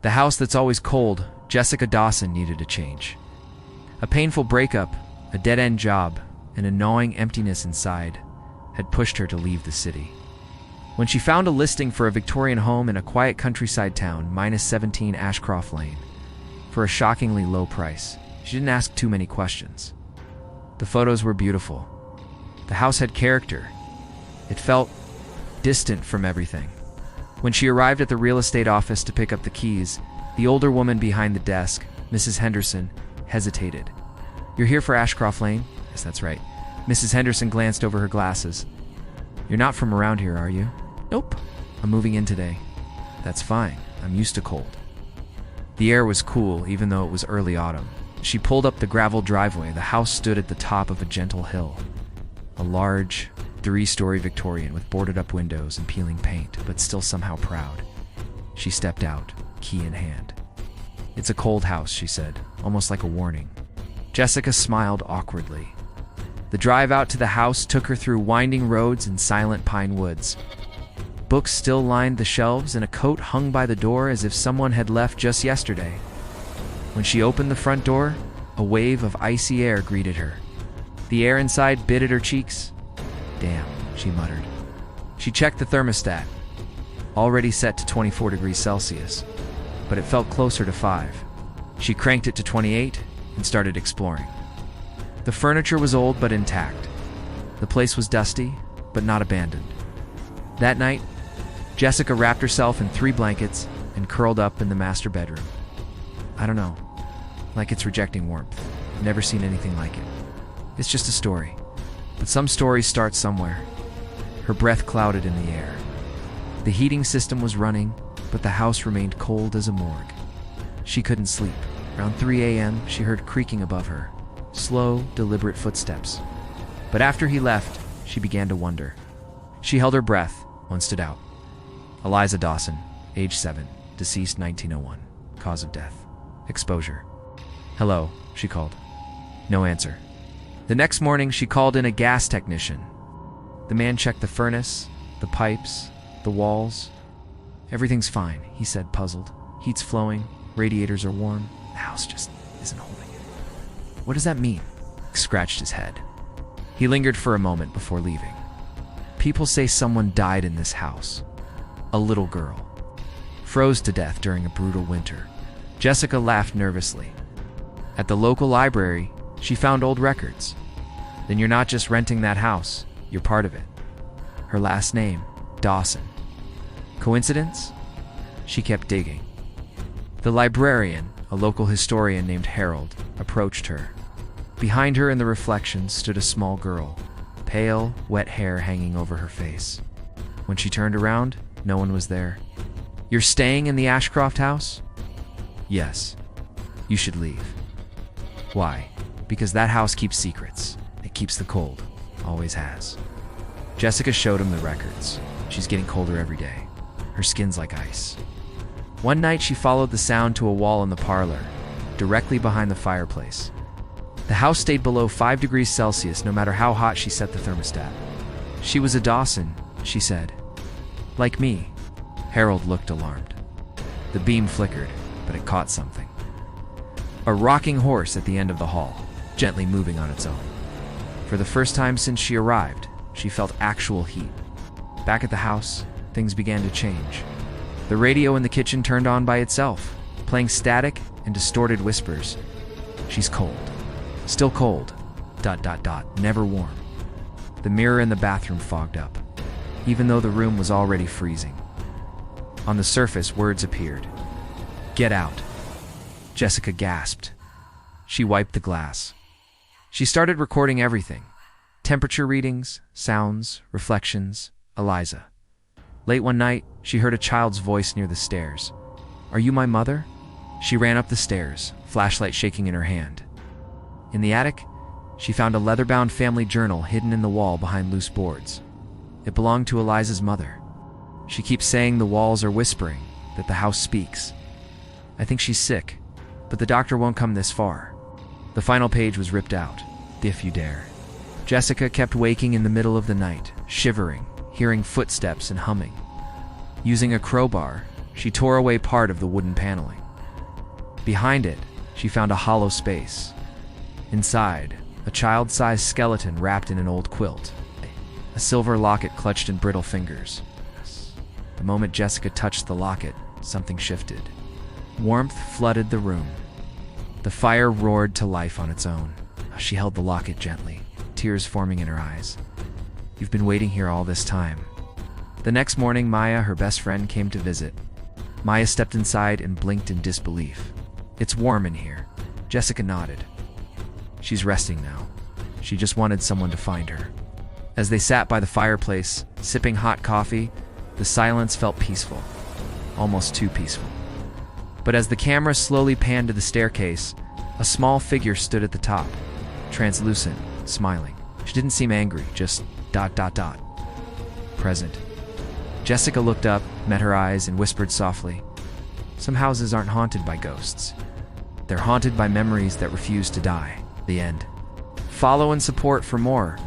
The house that's always cold, Jessica Dawson needed a change. A painful breakup, a dead-end job, and a gnawing emptiness inside had pushed her to leave the city. When she found a listing for a Victorian home in a quiet countryside town, -17 Ashcroft Lane, for a shockingly low price, she didn't ask too many questions. The photos were beautiful. The house had character. It felt distant from everything. When she arrived at the real estate office to pick up the keys, the older woman behind the desk, Mrs. Henderson, hesitated. "You're here for Ashcroft Lane?" "Yes, that's right." Mrs. Henderson glanced over her glasses. "You're not from around here, are you?" "Nope. I'm moving in today." "That's fine. I'm used to cold." The air was cool, even though it was early autumn. She pulled up the gravel driveway. The house stood at the top of a gentle hill. A large, 3-story Victorian with boarded-up windows and peeling paint, but still somehow proud. She stepped out, key in hand. "It's a cold house," she said, almost like a warning. Jessica smiled awkwardly. The drive out to the house took her through winding roads and silent pine woods. Books still lined the shelves, and a coat hung by the door as if someone had left just yesterday. When she opened the front door, a wave of icy air greeted her. The air inside bit at her cheeks. "Damn," she muttered. She checked the thermostat, already set to 24 degrees Celsius, but it felt closer to 5. She cranked it to 28 and started exploring. The furniture was old but intact. The place was dusty, but not abandoned. That night, Jessica wrapped herself in 3 blankets and curled up in the master bedroom. "I don't know. Like it's rejecting warmth. Never seen anything like it. It's just a story. But some stories start somewhere." Her breath clouded in the air. The heating system was running, but the house remained cold as a morgue. She couldn't sleep. Around 3 a.m., she heard creaking above her. Slow, deliberate footsteps. But after he left, she began to wonder. She held her breath. One stood out. Eliza Dawson, age 7, deceased 1901. Cause of death: exposure. "Hello," she called. No answer. The next morning, she called in a gas technician. The man checked the furnace, the pipes, the walls. "Everything's fine," he said, puzzled. "Heat's flowing, radiators are warm. The house just isn't holding it." "What does that mean?" He scratched his head. He lingered for a moment before leaving. "People say someone died in this house. A little girl. Froze to death during a brutal winter." Jessica laughed nervously. At the local library, she found old records. "Then you're not just renting that house, you're part of it." Her last name, Dawson. Coincidence? She kept digging. The librarian, a local historian named Harold, approached her. Behind her in the reflection stood a small girl, pale, wet hair hanging over her face. When she turned around, no one was there. "You're staying in the Ashcroft house?" "Yes. You should leave." "Why?" "Because that house keeps secrets. It keeps the cold. Always has." Jessica showed him the records. "She's getting colder every day. Her skin's like ice." One night she followed the sound to a wall in the parlor, directly behind the fireplace. The house stayed below 5 degrees Celsius no matter how hot she set the thermostat. "She was a Dawson," she said. "Like me." Harold looked alarmed. The beam flickered, but it caught something. A rocking horse at the end of the hall, gently moving on its own. For the first time since she arrived, she felt actual heat. Back at the house, things began to change. The radio in the kitchen turned on by itself, playing static and distorted whispers. "She's cold. Still cold. ... Never warm." The mirror in the bathroom fogged up, even though the room was already freezing. On the surface, words appeared. "Get out." Jessica gasped. She wiped the glass. She started recording everything. Temperature readings, sounds, reflections, Eliza. Late one night, she heard a child's voice near the stairs. "Are you my mother?" She ran up the stairs, flashlight shaking in her hand. In the attic, she found a leather-bound family journal hidden in the wall behind loose boards. It belonged to Eliza's mother. She keeps saying the walls are whispering, that the house speaks. "I think she's sick, but the doctor won't come this far." The final page was ripped out. "If you dare." Jessica kept waking in the middle of the night, shivering, hearing footsteps and humming. Using a crowbar, She tore away part of the wooden paneling. Behind it, she found a hollow space. Inside, a child-sized skeleton wrapped in an old quilt. A silver locket clutched in brittle fingers. The moment Jessica touched the locket, something shifted. Warmth flooded the room. The fire roared to life on its own. She held the locket gently, tears forming in her eyes. "You've been waiting here all this time." The next morning, Maya, her best friend, came to visit. Maya stepped inside and blinked in disbelief. "It's warm in here." Jessica nodded. "She's resting now. She just wanted someone to find her." As they sat by the fireplace, sipping hot coffee, the silence felt peaceful. Almost too peaceful. But as the camera slowly panned to the staircase, a small figure stood at the top, translucent, smiling. She didn't seem angry, just ... present. Jessica looked up, met her eyes, and whispered softly, "Some houses aren't haunted by ghosts. They're haunted by memories that refuse to die." The end. Follow and support for more.